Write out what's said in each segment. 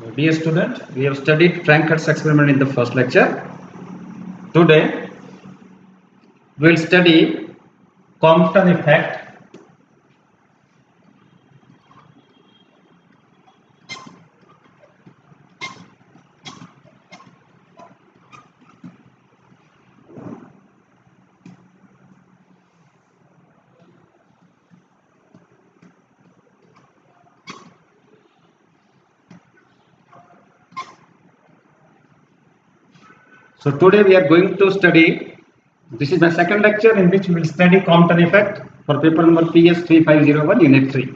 Dear student, we have studied Frank-Hertz experiment in the first lecture. Today, we will study Compton effect. So today we are going to study, this is my second lecture in which we will study Compton effect for paper number PS 3501 unit 3.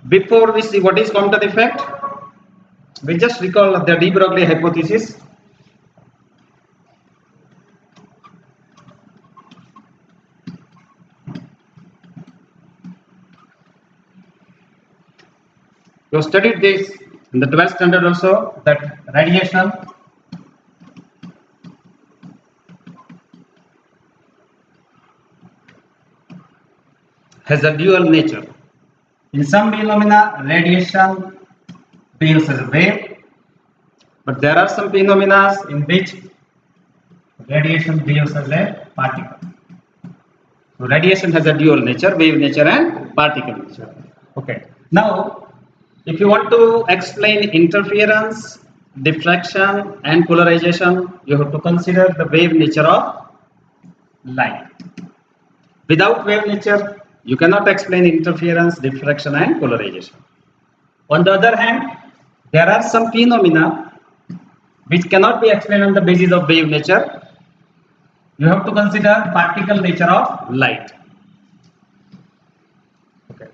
Before we see what is Compton effect, we just recall the de Broglie hypothesis. We have studied this in the 12th standard also, that radiation has a dual nature. In some phenomena, radiation behaves as a wave, but there are some phenomena in which radiation behaves as a particle. So radiation has a dual nature, wave nature and particle nature. Okay. Now, if you want to explain interference, diffraction and polarization, you have to consider the wave nature of light. Without wave nature, you cannot explain interference, diffraction and polarization. On the other hand, there are some phenomena which cannot be explained on the basis of wave nature. You have to consider particle nature of light. Okay.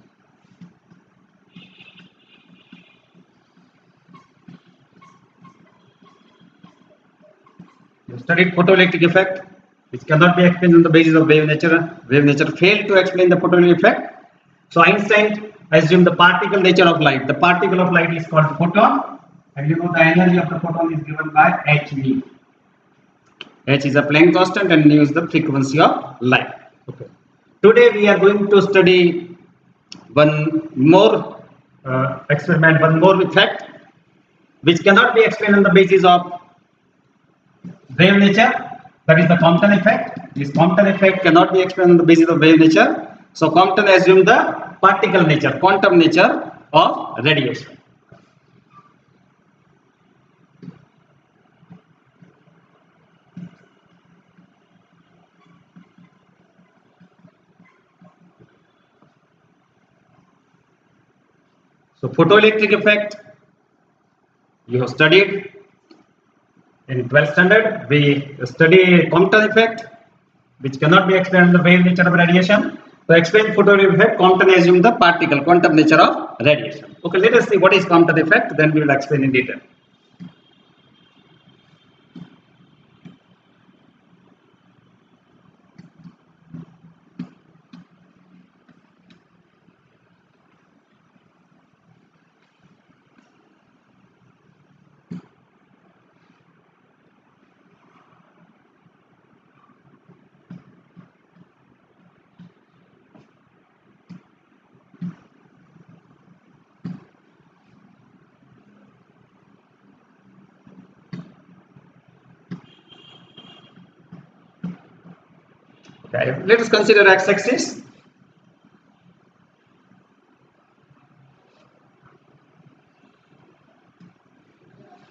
You studied photoelectric effect, which cannot be explained on the basis of wave nature. Wave nature failed to explain the photoelectric effect. So Einstein assumed the particle nature of light. The particle of light is called photon, and you know the energy of the photon is given by h nu. H is a Planck constant and nu is the frequency of light. Okay. Today we are going to study one more experiment, one more effect, which cannot be explained on the basis of wave nature. That is the Compton effect. This Compton effect cannot be explained on the basis of wave nature. So Compton assumed the particle nature, quantum nature of radiation. So photoelectric effect, you have studied in 12th standard. We study Compton effect, which cannot be explained in the wave nature of radiation. To explain photoelectric effect, Compton assumed the particle, quantum nature of radiation. Okay, let us see what is Compton effect, then we will explain in detail. Okay, let us consider x-axis.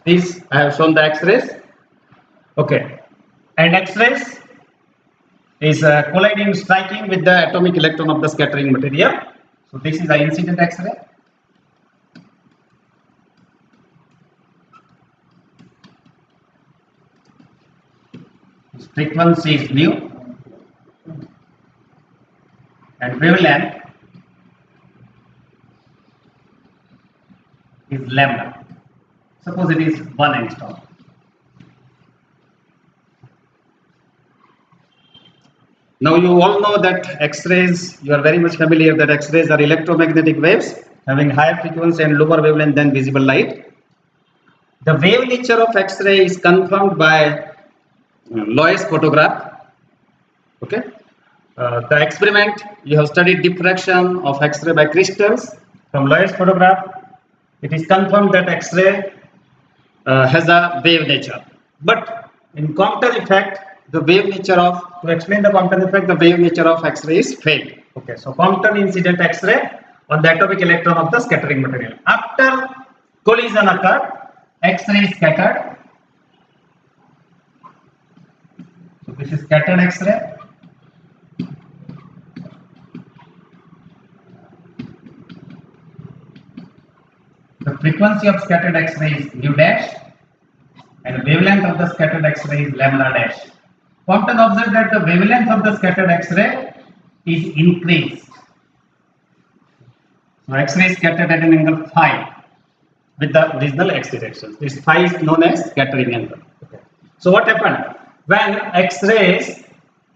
This I have shown the X-rays. Okay, and X-rays is colliding, striking with the atomic electron of the scattering material. So this is the incident X-ray. Its frequency is mu and wavelength is lambda. Suppose it is 1 angstrom. Now you all know that X-rays, you are very much familiar that X-rays are electromagnetic waves having higher frequency and lower wavelength than visible light. The wave nature of X-ray is confirmed by Lois photograph. Okay. The experiment, you have studied diffraction of X-ray by crystals from Lois photograph. it is confirmed that X-ray has a wave nature. But in Compton effect, the wave nature of, to explain the Compton effect, the wave nature of X-ray is failed. Okay, so Compton incident X-ray on the atomic electron of the scattering material. After collision occurred, X-ray is scattered. So this is scattered X-ray. The frequency of scattered X-ray is nu dash, and the wavelength of the scattered X-ray is lambda dash. Compton observed that the wavelength of the scattered X-ray is increased. So X-ray is scattered at an angle phi with the original X direction. This phi is known as scattering angle. Okay. So what happened when X-rays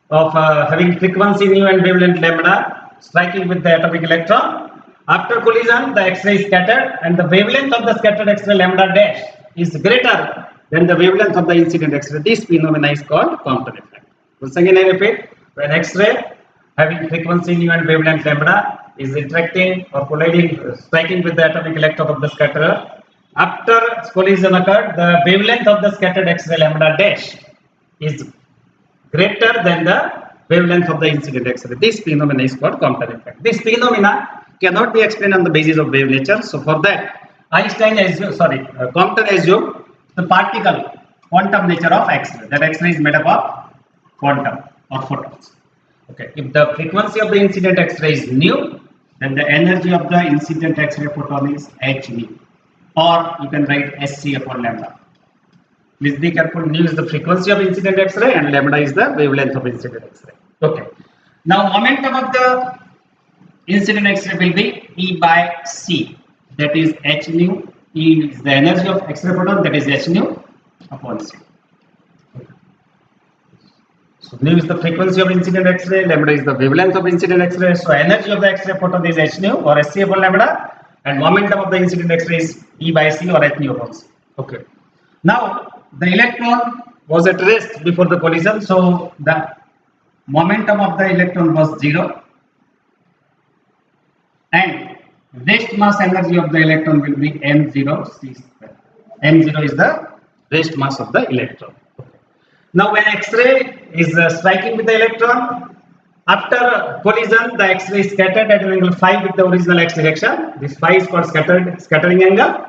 of having frequency nu and wavelength lambda striking with the atomic electron? After collision, the X-ray is scattered, and the wavelength of the scattered X-ray lambda dash is greater than the wavelength of the incident X-ray. This phenomena is called Compton effect. Once again, I repeat: when X-ray having frequency nu and wavelength lambda is interacting or colliding, striking with the atomic electron of the scatterer, after collision occurred, the wavelength of the scattered X-ray lambda dash is greater than the wavelength of the incident X-ray. This phenomena is called Compton effect. This phenomena cannot be explained on the basis of wave nature. So for that, Compton assumed the particle quantum nature of X-ray. That X-ray is made up of quantum or photons. Okay. If the frequency of the incident X-ray is nu, then the energy of the incident X-ray photon is h nu, or you can write Sc upon lambda. Please be careful. Nu is the frequency of incident X-ray, and lambda is the wavelength of incident X-ray. Okay. Now momentum of the incident X-ray will be E by C, that is h nu. E is the energy of X-ray photon, that is h nu upon C. So nu is the frequency of incident X-ray, lambda is the wavelength of incident X-ray. So energy of the X-ray photon is h nu or Sc upon lambda, and momentum of the incident X-ray is E by C or h nu upon C. Okay. Now the electron was at rest before the collision, so the momentum of the electron was 0. And rest mass energy of the electron will be m0 c square. M0 is the rest mass of the electron. Okay. Now when X-ray is striking with the electron, after collision the X-ray is scattered at an angle phi with the original X direction. This phi is called scattering angle.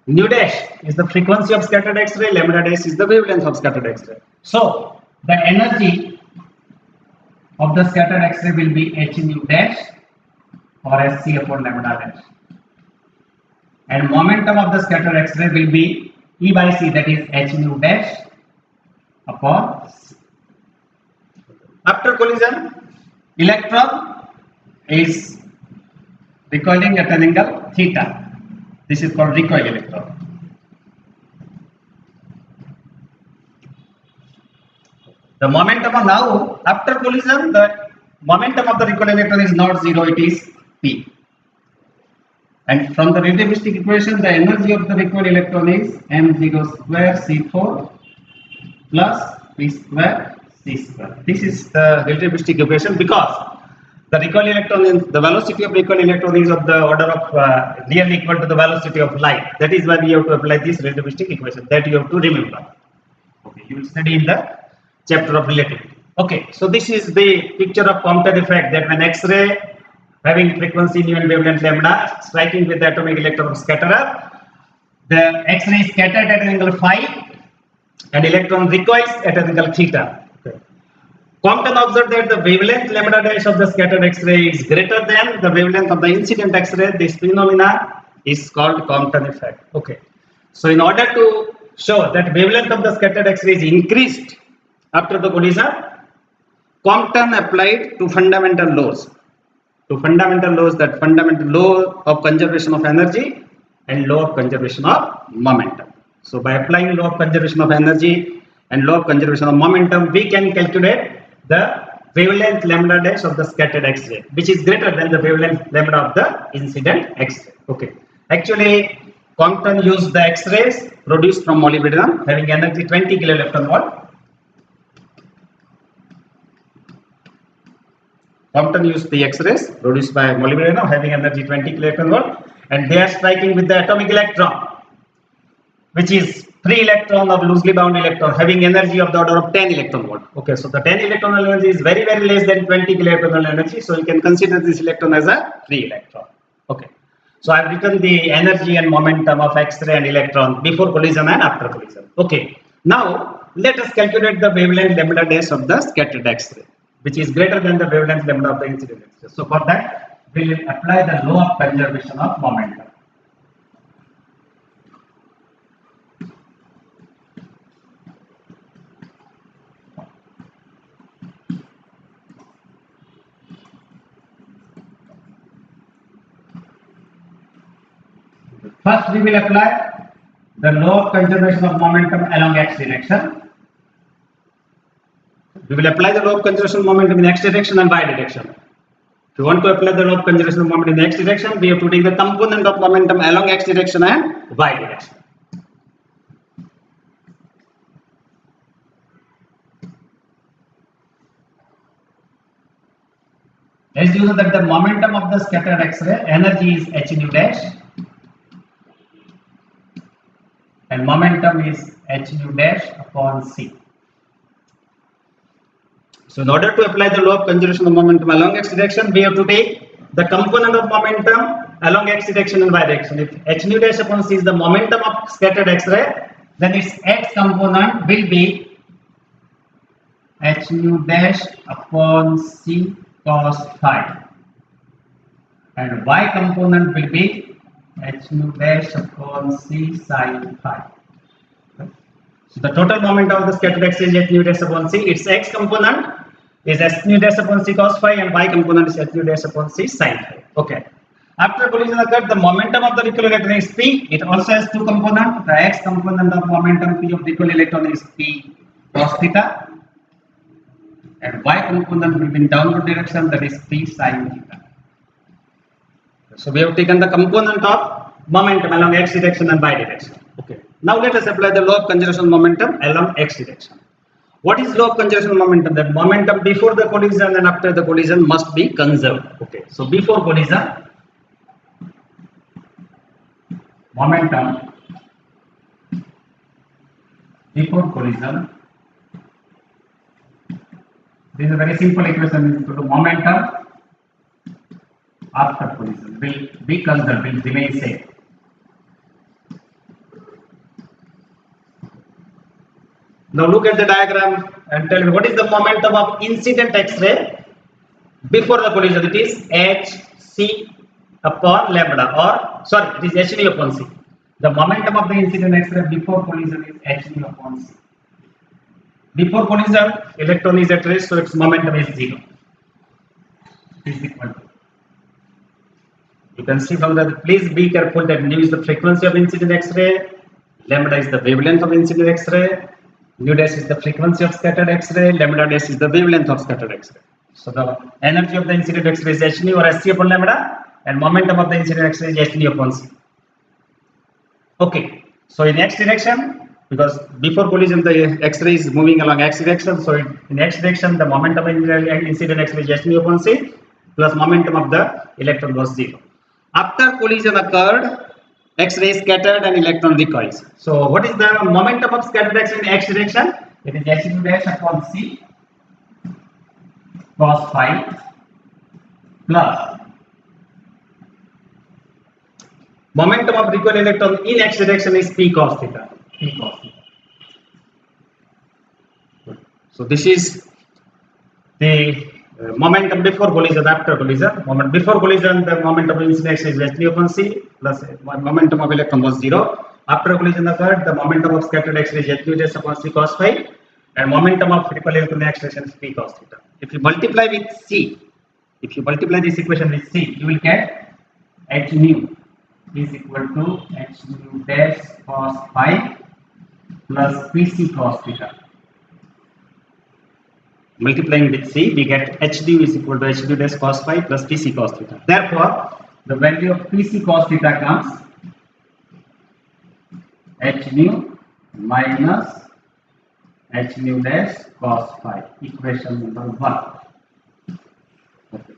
Nu dash is the frequency of scattered X-ray, lambda dash is the wavelength of scattered X-ray. So the energy of the scattered X-ray will be h nu dash or Sc upon lambda dash, and momentum of the scattered X-ray will be E by C, that is h nu dash upon C. After collision, electron is recoiling at an angle theta. This is called recoil electron. The momentum of now, after collision, the momentum of the recoil electron is not 0, it is P. And from the relativistic equation, the energy of the recoil electron is m0 square C4 plus P square C square. This is the relativistic equation because the recoil electron, the velocity of recoil electron is of the order of nearly equal to the velocity of light. That is why we have to apply this relativistic equation. That you have to remember. Okay, you will study in the chapter of relativity. Okay, so this is the picture of Compton effect, that when X-ray having frequency nu and wavelength lambda striking with the atomic electron of scatterer, the X-ray is scattered at an angle phi and electron recoils at an angle theta. Compton observed that the wavelength lambda dash of the scattered X-ray is greater than the wavelength of the incident X-ray. This phenomena is called Compton effect. Okay. So in order to show that wavelength of the scattered X-ray is increased after the collision, Compton applied to fundamental laws. That fundamental law of conservation of energy and law of conservation of momentum. So by applying law of conservation of energy and law of conservation of momentum, we can calculate the wavelength lambda dash of the scattered X-ray, which is greater than the wavelength lambda of the incident X-ray. Okay. Actually, Compton used the X-rays produced from molybdenum having energy 20 kV. Compton used the X-rays produced by molybdenum having energy 20 kV, and they are striking with the atomic electron, which is free electron or loosely bound electron having energy of the order of 10 electron volt. Okay, so the 10 electronal energy is very less than 20 electronal energy, so you can consider this electron as a free electron. Okay, so I've written the energy and momentum of X-ray and electron before collision and after collision. Okay, now let us calculate the wavelength lambda dash of the scattered X-ray, which is greater than the wavelength lambda of the incident X-ray. So for that, we will apply the law of conservation of momentum. First, we will apply the law of conservation of momentum along x direction. We will apply the law of conservation of momentum in x direction and y direction. If you want to apply the law of conservation of momentum in x direction, we have to take the component of momentum along x direction and y direction. As you know that the momentum of the scattered X-ray energy is h nu dash, and momentum is h nu dash upon c. So in order to apply the law of conservation of momentum along x direction, we have to take the component of momentum along x direction and y direction. If h nu dash upon c is the momentum of scattered X-ray, then its x component will be h nu dash upon c cos phi, and y component will be h nu dash upon c sin phi. So the total momentum of the scattered X-ray is h nu dash upon c. Its x component is h nu dash upon c cos phi, and y component is h nu dash upon c sin phi. Okay. After collision occurred, the momentum of the recoil electron is p. It also has two components. The x component of momentum p of recoil electron is p cos theta, and y component will be in downward direction, that is p sin theta. So we have taken the component of momentum along x direction and y direction. Okay. Now let us apply the law of conservation of momentum along x direction. What is law of conservation of momentum? That momentum before the collision and after the collision must be conserved. Okay. So before collision, momentum before collision. This is a very simple equation, is equal to momentum after collision will be conserved, will remain same. Now look at the diagram and tell me what is the momentum of incident X-ray before the collision. It is hc upon lambda, or sorry, it is h nu upon c. The momentum of the incident X-ray before collision is h nu upon c. Before collision, electron is at rest, so its momentum is 0. It is equal to. You can see from that. Please be careful that nu is the frequency of incident X-ray, lambda is the wavelength of incident X-ray, nu dash is the frequency of scattered X-ray, lambda dash is the wavelength of scattered X-ray. So the energy of the incident X-ray is h nu or hc upon lambda, and momentum of the incident X-ray is h nu upon c. Okay. So in x direction, because before collision the X-ray is moving along x direction, so in x direction the momentum of incident X-ray is h nu upon c plus momentum of the electron was 0. After collision occurred, X-ray is scattered and electron recoils. So what is the momentum of scattered X-ray in x direction? It is h nu dash upon c cos phi plus momentum of recoil electron in x direction is p cos theta. P cos theta. So this is the momentum before collision, after collision. Moment before collision, the momentum of incident X-ray is h nu upon c plus momentum of electron was 0. After collision occurred, the momentum of scattered X-ray is h nu dash upon c cos phi, and momentum of recoil electron in x direction is p cos theta. If you multiply with c, if you multiply this equation with c, you will get h nu is equal to h nu dash cos phi plus pc cos theta. Multiplying with c, we get h nu is equal to h nu dash cos phi plus pc cos theta. Therefore, the value of pc cos theta comes h nu minus h nu dash cos phi. Equation number 1. Okay.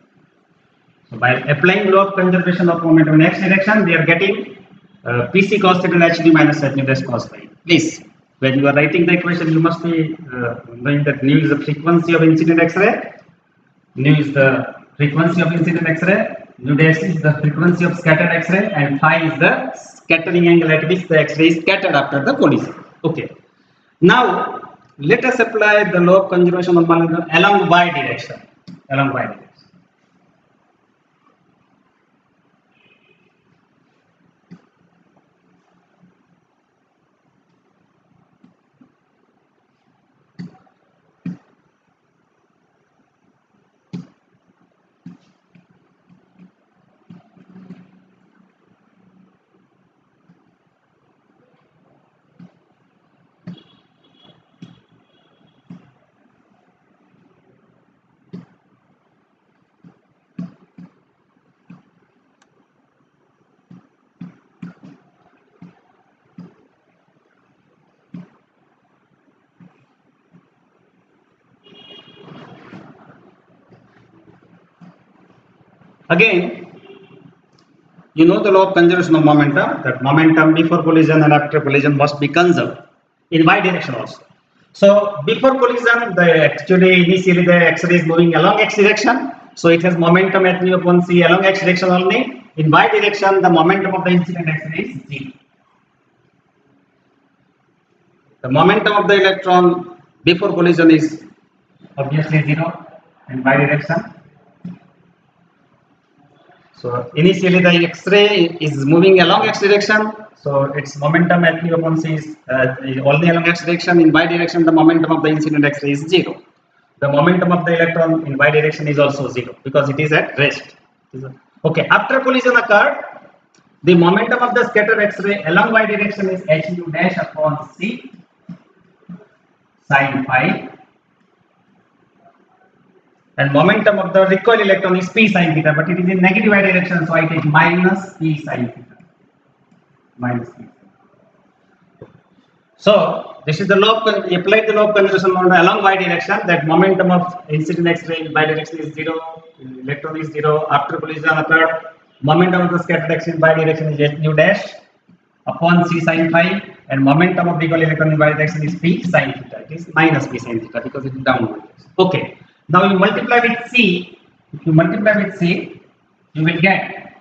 So by applying law of conservation of momentum in x direction, we are getting PC cos theta and h nu minus h nu dash cos phi. Please, when you are writing the equation, you must be knowing that nu is the frequency of incident X-ray, nu is the frequency of incident X-ray, nu dash is the frequency of scattered X-ray, and phi is the scattering angle at which the X-ray is scattered after the collision. Okay. Now let us apply the law of conservation of momentum along y direction. Along y direction. Again, you know the law of conservation of momentum, that momentum before collision and after collision must be conserved in y direction also. So before collision, initially the X-ray is moving along x direction, so it has momentum at nu upon c along x direction only. In y direction, the momentum of the incident X-ray is 0. The momentum of the electron before collision is obviously 0 in y direction. So initially the X-ray is moving along x direction, so its momentum at nu upon c is only along x direction. In y direction, the momentum of the incident X-ray is 0. The momentum of the electron in y direction is also 0 because it is at rest. Okay, after collision occurred, the momentum of the scattered X-ray along y direction is h nu dash upon c sin phi. And momentum of the recoil electron is p sin theta, but it is in negative y direction, so I take minus p sin theta. Minus p. So this is the law of, applied the law of conservation along y direction, that momentum of incident X-ray in y direction is 0, electron is 0. After collision occurred, momentum of the scattered X-ray in y direction is h nu dash upon c sin phi, and momentum of recoil electron in y direction is p sin theta. It is minus p sin theta because it is downward. Okay. Now you multiply with c. If you multiply with c, you will get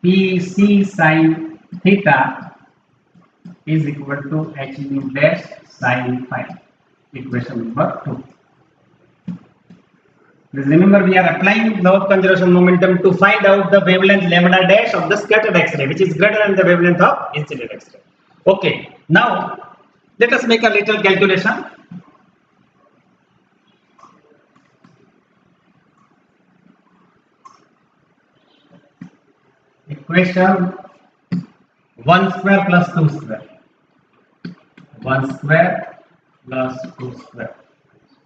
Pc sin theta is equal to h nu dash sin phi. Equation number 2. Please remember, we are applying law of conservation momentum to find out the wavelength lambda dash of the scattered X-ray, which is greater than the wavelength of incident X-ray. Okay. Now let us make a little calculation. Equation 1 square plus 2 square. 1 square plus 2 square.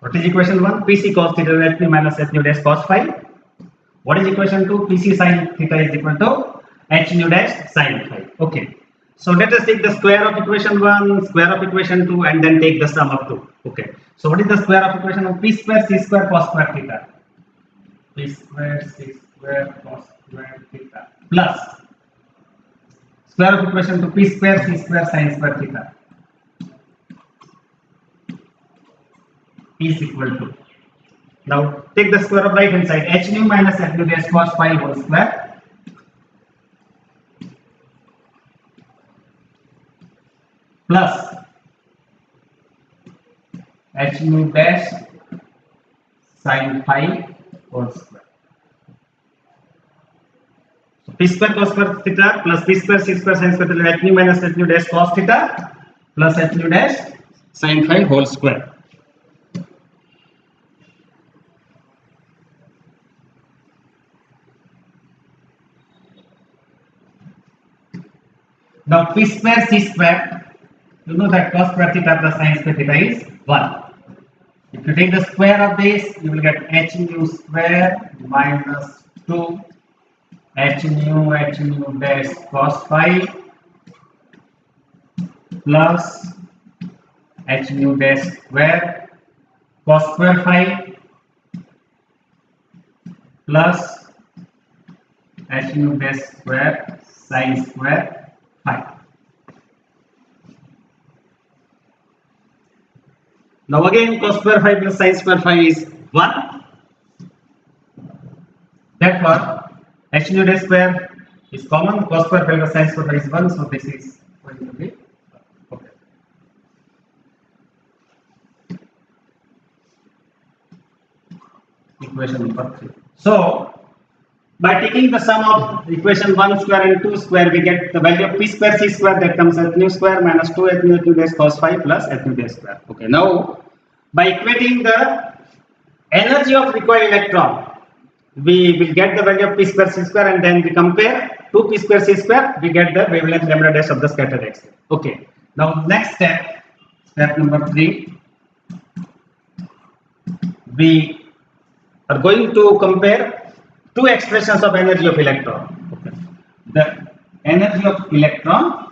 What is equation 1? PC cos theta h nu minus h nu dash cos phi. What is equation 2? PC sin theta is equal to h nu dash sin phi. Okay. So let us take the square of equation 1, square of equation 2, and then take the sum of 2. Okay. So what is the square of equation 1? P square c square cos square theta. P square c square cos square theta plus square of equation 2 p square c square sin square theta is equal to, now take the square of right hand side, h nu minus h nu dash cos phi whole square plus h nu dash sin phi whole square. So p square cos square theta plus p square c square sin square theta, h nu minus h nu dash cos theta plus h nu dash sin phi whole square. Now p square c square, you know that cos square theta plus sin square theta is 1. If you take the square of this, you will get h nu square minus 2 h nu dash cos phi plus h nu dash square cos square phi plus h nu dash square psi square phi. Now again cos square phi plus sin square phi is 1. Therefore h nu dash square is common, cos square phi plus sin square phi is 1, so this is going to be okay. Equation number 3. So by taking the sum of equation 1 square and 2 square, we get the value of p square c square, that comes h nu square minus 2 h nu dash cos phi plus h nu dash square. Okay, now by equating the energy of recoil electron, we will get the value of p square c square, and then we compare to p square c square, we get the wavelength lambda dash of the scattered X-ray. Okay, now next step, step number 3, we are going to compare two expressions of energy of electron. Okay. The energy of electron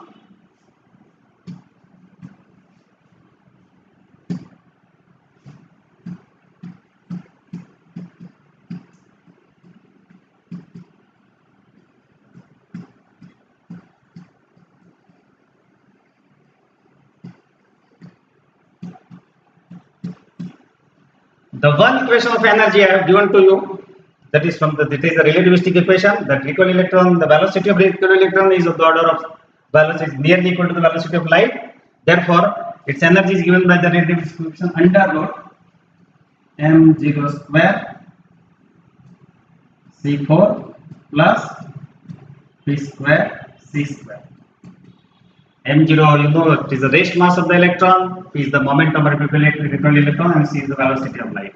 the one equation of energy I have given to you, that is from the, it is a relativistic equation, that recoil electron, the velocity of recoil electron is of the order of velocity nearly equal to the velocity of light. Therefore its energy is given by the relativistic equation under root m0 square c4 plus p square c square. m0, you know, it is the rest mass of the electron, p is the momentum of recoil electron, and c is the velocity of light.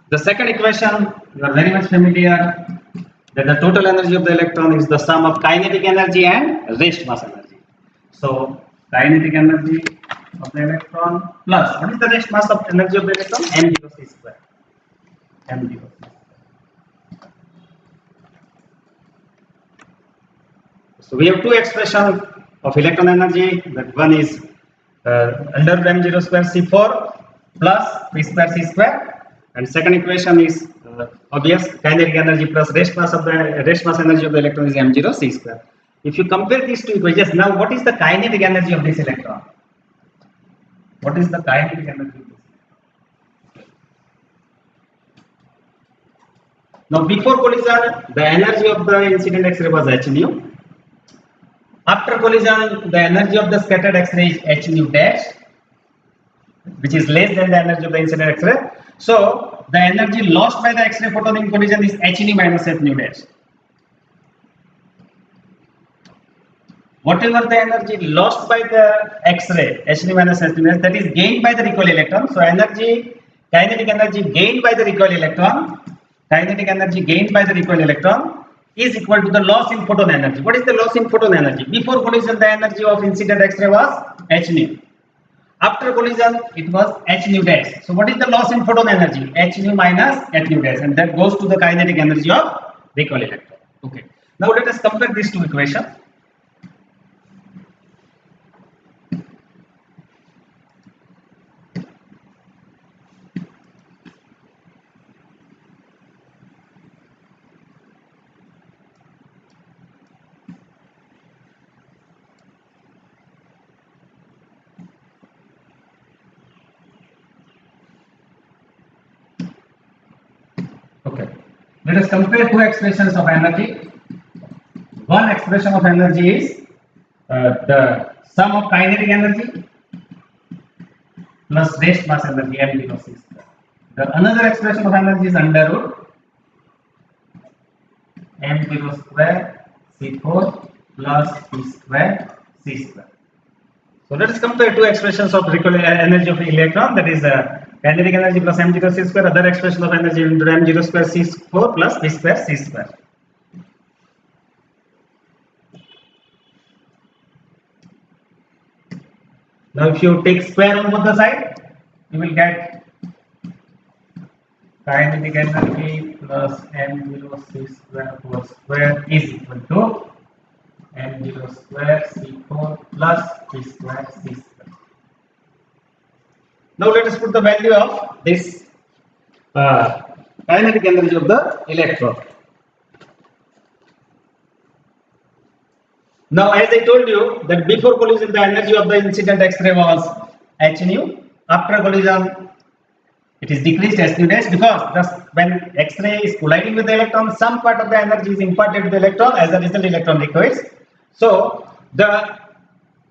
The second equation, you are very much familiar, that the total energy of the electron is the sum of kinetic energy and rest mass energy. So kinetic energy of the electron plus, what is the rest mass of energy of the electron? m0 c square. m0 c square. So we have two expressions of electron energy, that one is under m0 square c4 plus p square c square, and second equation is obvious, kinetic energy plus rest mass energy of the electron is m0 c square. If you compare these two equations, now what is the kinetic energy of this electron? What is the kinetic energy of this? Now before collision, the energy of the incident X-ray was h nu. After collision, the energy of the scattered X-ray is h nu dash, which is less than the energy of the incident X-ray. So the energy lost by the X-ray photon in collision is h nu minus h nu dash. Whatever the energy lost by the X-ray, h nu minus h nu dash, that is gained by the recoil electron. So kinetic energy gained by the recoil electron, is equal to the loss in photon energy. What is the loss in photon energy? Before collision, the energy of incident X-ray was h nu. After collision, it was h nu dash. So what is the loss in photon energy? H nu minus h nu dash, and that goes to the kinetic energy of recoil electron. Okay. Now let us compare these two equations. Okay, let us compare two expressions of energy. One expression of energy is the sum of kinetic energy plus rest mass energy m0 c square. The another expression of energy is under root m0 square c4 plus p square c square. So let us compare two expressions of energy of electron, that is kinetic energy plus m0 c square, other expression of energy into m0 square c4 plus p square c square. Now if you take square on both the sides, you will get kinetic energy plus m0 c square whole square is equal to m0 square c4 plus p square c square. Now let us put the value of this kinetic energy of the electron. Now, as I told you that before collision, the energy of the incident X-ray was h nu. After collision, it is decreased h nu dash because when X-ray is colliding with the electron, some part of the energy is imparted to the electron. As a result, electron recoils. So, the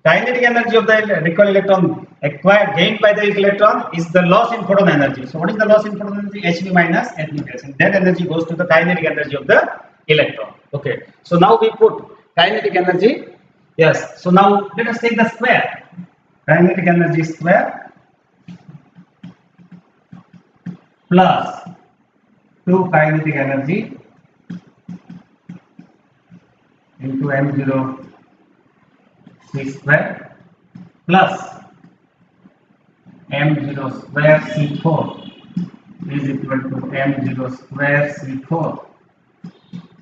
kinetic energy of the recoil electron acquired gained by the electron is the loss in photon energy. So, what is the loss in photon energy? H nu minus h nu dash, and that energy goes to the kinetic energy of the electron. Okay. So now we put kinetic energy. Yes. So now let us take the square. Kinetic energy square plus 2 kinetic energy into m0 c square plus m0 square c4 is equal to m0 square c4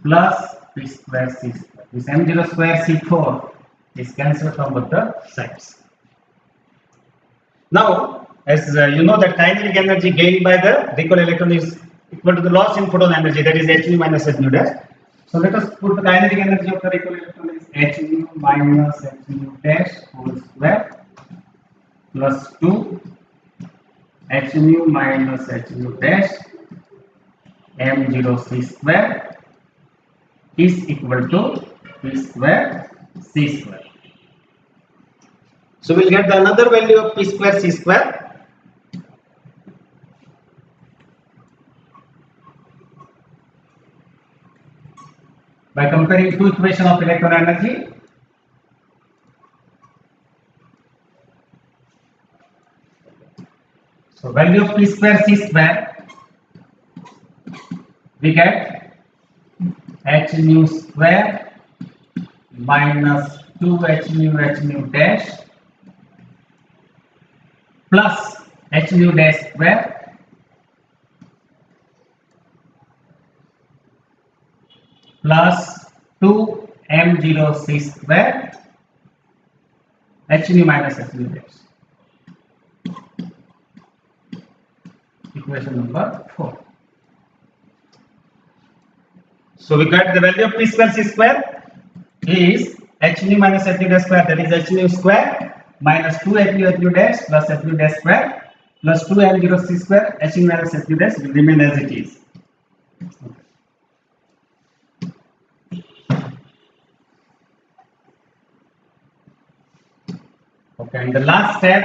plus p square c square. This m0 square c4 is cancelled from both the sides. Now, as you know that kinetic energy gained by the recoil electron is equal to the loss in photon energy, that is h nu minus h nu dash. So let us put the kinetic energy of the recoil electron is h nu minus h nu dash whole square plus 2 h nu minus h nu dash m0 c square is equal to p square c square. So we'll get the another value of p square c square. By comparing two equations of electron energy. So value of p square c square, we get h nu square minus 2 h nu dash plus h nu dash square plus 2 m0 c square h nu minus h nu dash. Equation number 4. So we got the value of p square c square is h nu minus h nu dash square, that is h nu square minus 2 h nu dash plus h nu dash square plus 2 m0 c square h nu minus h nu dash will remain as it is. Okay, and the last step,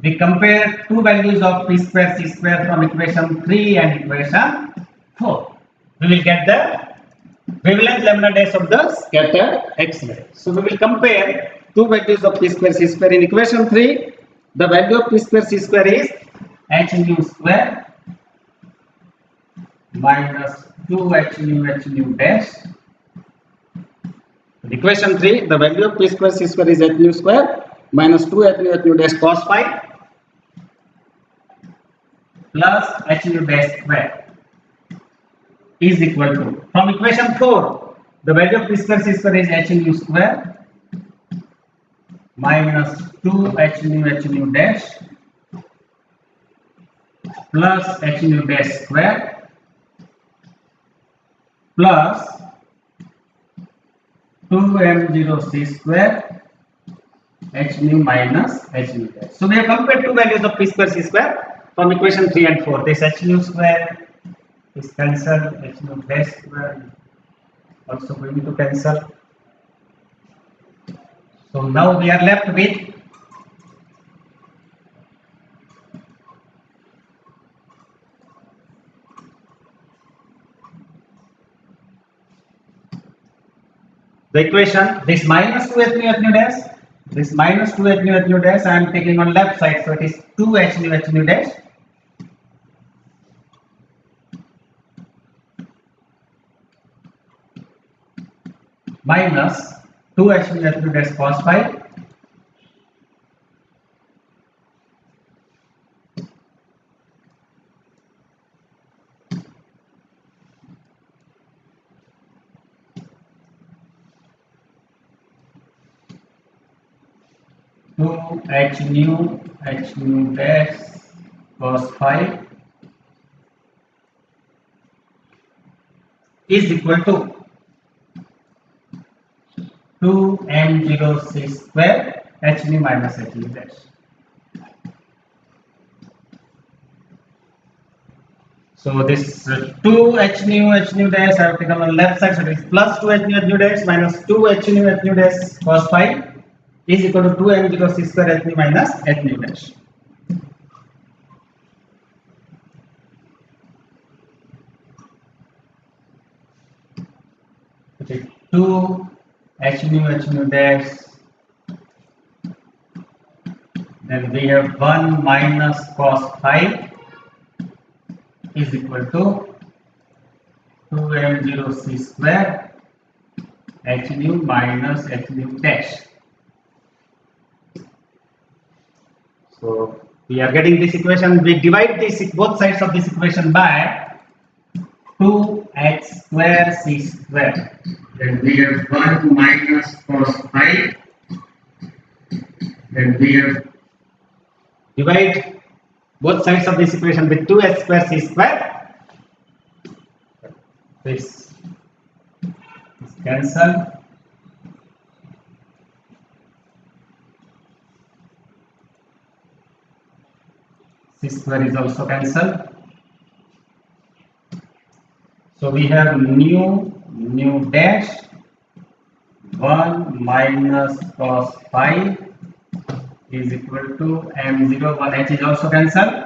we compare two values of p square c square from equation 3 and equation 4. We will get the wavelength lambda dash of the scattered X-ray. So we will compare two values of p square c square. In equation 3, the value of p square c square is h nu square minus 2 h nu dash. In equation 3, the value of p square c square is h nu square minus 2 h nu dash cos phi plus h nu dash square is equal to, from equation 4, the value of p square c square is h nu square minus 2 h nu dash plus h nu dash square plus 2 m0 c square h nu minus h nu dash. So we have compared two values of p square c square from equation 3 and 4. This h nu square is cancelled, h nu dash square also going to cancel. So now we are left with the equation, this minus 2 h nu dash, this minus 2 h nu dash I am taking on left side, so it is 2 h nu dash minus 2 h nu dash cos phi h nu dash cos phi is equal to 2m0 c square h nu minus h nu dash. So this 2 h nu dash I have taken on left side, so it is plus 2 h nu dash minus 2 h nu dash cos phi is equal to 2m0 c square h nu minus h nu dash. Okay, 2 h nu dash, then we have 1 minus cos phi is equal to 2m0 c square h nu minus h nu dash. So we are getting this equation. We divide this both sides of this equation by 2h square c square. Then we have 1 minus cos phi. Then we have divide both sides of this equation with 2h square c square. This is cancelled. C square is also cancelled. So we have nu dash 1 minus cos phi is equal to m0, 1 h is also cancelled.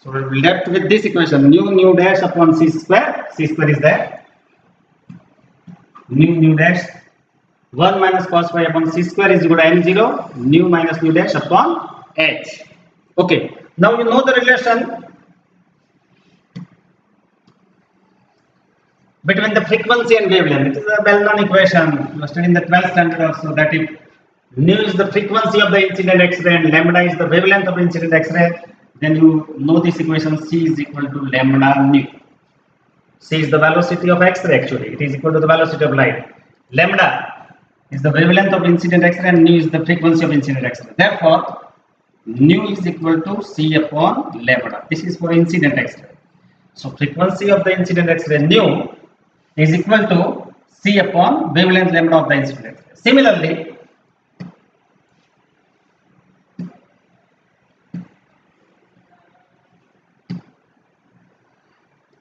So we will left with this equation nu dash upon c square is there. Nu dash 1 minus cos phi upon c square is equal to m0 nu minus nu dash upon h. Okay, now you know the relation between the frequency and wavelength. It is a well-known equation. You studied in the 12th standard also, that if nu is the frequency of the incident X-ray and lambda is the wavelength of incident X-ray, then you know this equation C is equal to lambda nu. C is the velocity of X-ray actually. It is equal to the velocity of light. Lambda is the wavelength of incident X-ray and nu is the frequency of incident X-ray. Therefore, nu is equal to C upon lambda. This is for incident X-ray. So frequency of the incident X-ray nu is equal to C upon wavelength lambda of the incident X-ray. Similarly,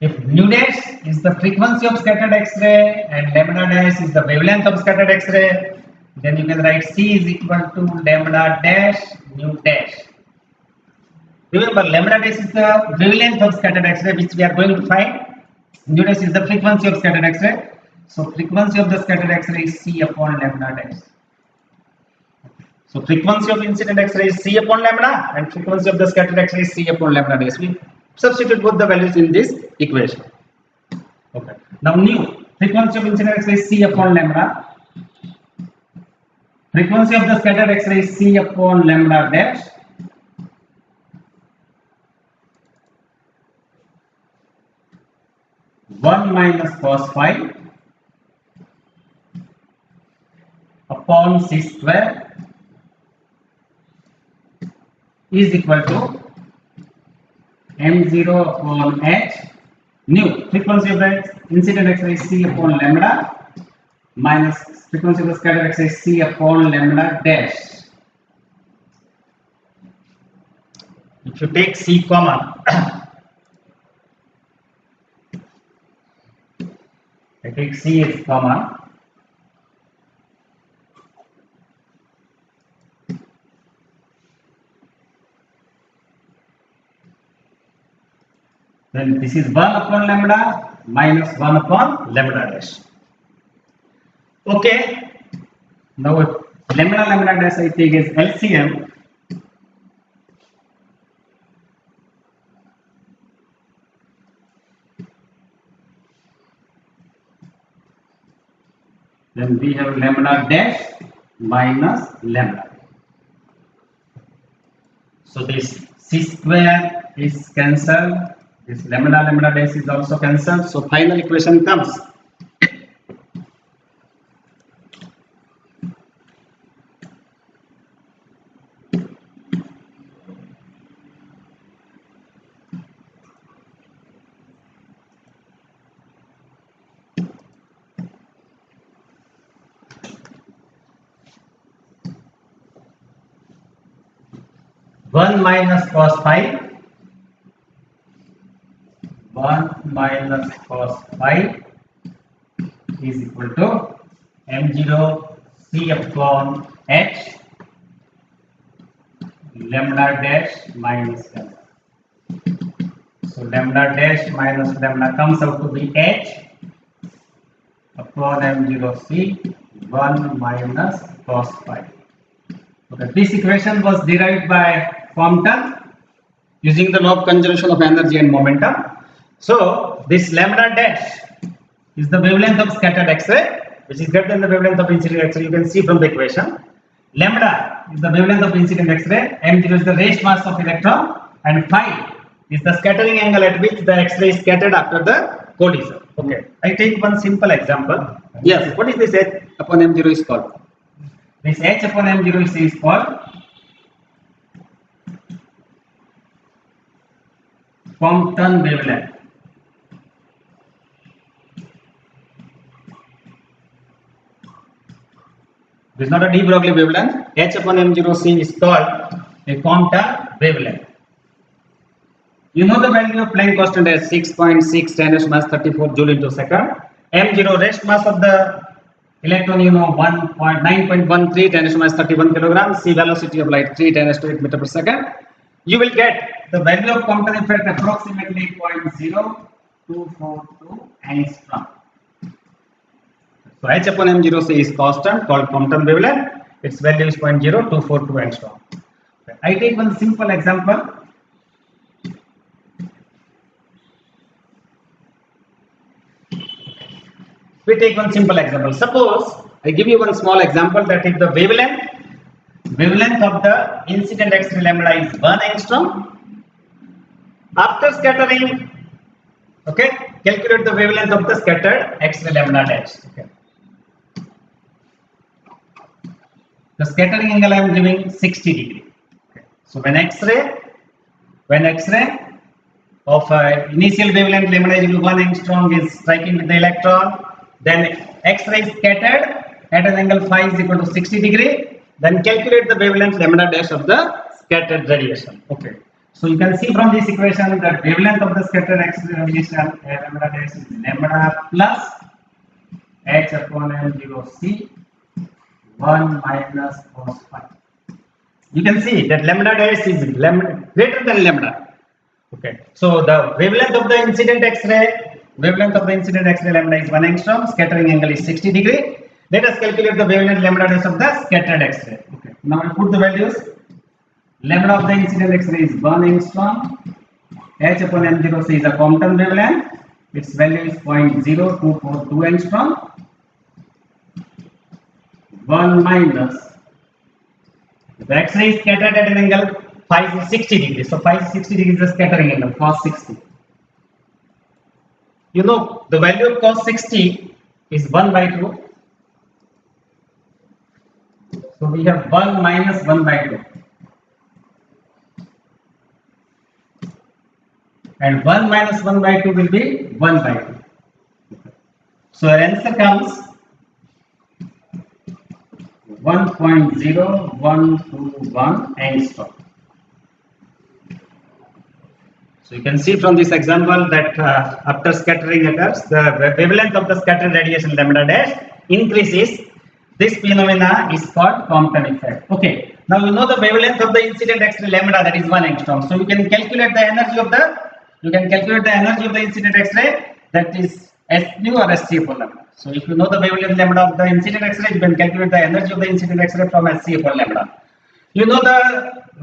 if nu dash is the frequency of scattered X-ray and lambda dash is the wavelength of scattered X-ray, then you can write C is equal to lambda dash nu dash. Remember, lambda dash is the wavelength of scattered X-ray which we are going to find. Nu dash is the frequency of scattered X-ray. So frequency of the scattered X-ray is C upon lambda dash. So frequency of incident X-ray is C upon lambda and frequency of the scattered X-ray is C upon lambda dash. We substitute both the values in this equation. Okay. Now nu, frequency of incident X-ray is C upon lambda. Frequency of the scattered X-ray is C upon lambda dash. One minus cos phi upon c square is equal to m0 upon h. Nu, frequency of the incident X-ray is C upon lambda minus frequency of the scattered X-ray is C upon lambda dash. If you take C common, I take C is common. Then this is 1 upon lambda minus 1 upon lambda dash. Okay. Now lambda dash I take as LCM. Then we have lambda dash minus lambda. So this c square is cancelled. This lambda dash is also cancelled. So final equation comes 1 minus cos phi, 1 minus cos phi is equal to m0 c upon h lambda dash minus lambda. So lambda dash minus lambda comes out to be h upon m0 c 1 minus cos phi. Okay, this equation was derived by Compton using the law of conservation of energy and momentum. So this lambda dash is the wavelength of scattered X-ray, which is greater than the wavelength of incident X-ray. You can see from the equation. Lambda is the wavelength of incident X-ray, m0 is the raised mass of electron, and phi is the scattering angle at which the X-ray is scattered after the collision. Okay, I take one simple example. Yes, what is this H upon m0 is called? This H upon m0 is called Compton wavelength. This is not a de Broglie wavelength. H upon m0c is called a Compton wavelength. You know the value of Planck constant as 6.6 10 raised to minus 34 joule into second. m0 rest mass of the electron, you know, 9.13 10 raised to minus 31 kilograms. C velocity of light 3 10 raised to 8 meter per second. You will get the value of Compton effect approximately 0.0242 angstrom. So H upon m0c is constant called Compton wavelength. Its value is 0.0242 angstrom. I take one simple example. We take one simple example. Suppose I give you one small example that if the wavelength of the incident X-ray lambda is 1 angstrom, after scattering, okay, calculate the wavelength of the scattered X-ray lambda dash. Okay. The scattering angle I am giving 60 degree. Okay. So when X-ray of initial wavelength lambda is 1 angstrom is striking with the electron, then X-ray is scattered at an angle phi is equal to 60 degree. Then calculate the wavelength lambda dash of the scattered radiation. Okay. So you can see from this equation that wavelength of the scattered X-ray radiation lambda dash is lambda plus h upon m0c 1 minus cos phi. You can see that lambda dash is greater than lambda. Okay. So the wavelength of the incident X-ray lambda is 1 angstrom. Scattering angle is 60 degree. Let us calculate the wavelength lambda dash of the scattered X-ray. Okay. Now I put the values. Lambda of the incident X-ray is 1 angstrom. H upon m0c is a Compton wavelength. Its value is 0.0242 angstrom. 1 minus the X-ray is scattered at an angle phi is 60 degrees. So phi is 60 degrees is the scattering angle cos 60. You know the value of cos 60 is 1 by 2. So we have 1 minus 1 by 2. And 1 minus 1 by 2 will be 1 by 2. So our answer comes 1.0121 angstrom. So you can see from this example that after scattering occurs, the wavelength of the scattered radiation lambda dash increases. This phenomena is called Compton effect. Okay. Now you know the wavelength of the incident X-ray lambda, that is 1 angstrom. So you can calculate the energy of the incident X-ray, that is S nu or SC upon lambda. So if you know the wavelength lambda of the incident X-ray, you can calculate the energy of the incident X-ray from SC upon lambda. You know the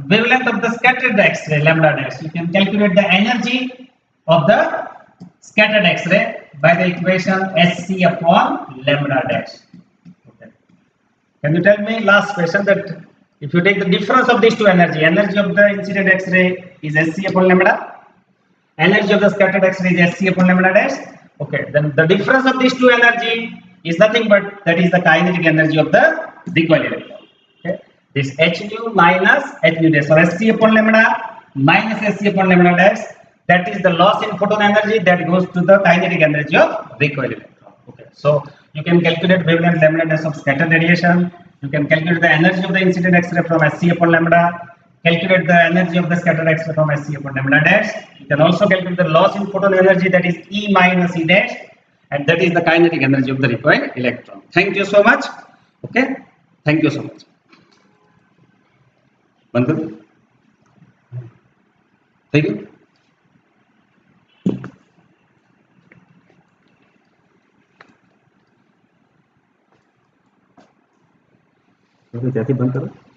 wavelength of the scattered X-ray lambda dash. You can calculate the energy of the scattered X-ray by the equation SC upon lambda dash. Okay. Can you tell me, last question, that if you take the difference of these two energy of the incident X-ray is SC upon lambda, energy of the scattered X-ray is SC upon lambda dash. Okay, then the difference of these two energy is nothing but that is the kinetic energy of the recoil electron. Okay, this h nu minus h nu dash, or SC upon lambda minus SC upon lambda dash, that is the loss in photon energy that goes to the kinetic energy of recoil electron. Okay, so you can calculate wavelength lambda dash of scattered radiation. You can calculate the energy of the incident X-ray from SC upon lambda. calculate the energy of the scattered X from SC upon lambda dash. You can also calculate the loss in photon energy, that is E minus E dash, and that is the kinetic energy of the recoiled electron. Thank you so much. Okay, thank you so much. बंद करो. Thank you. जैसे बंद करो.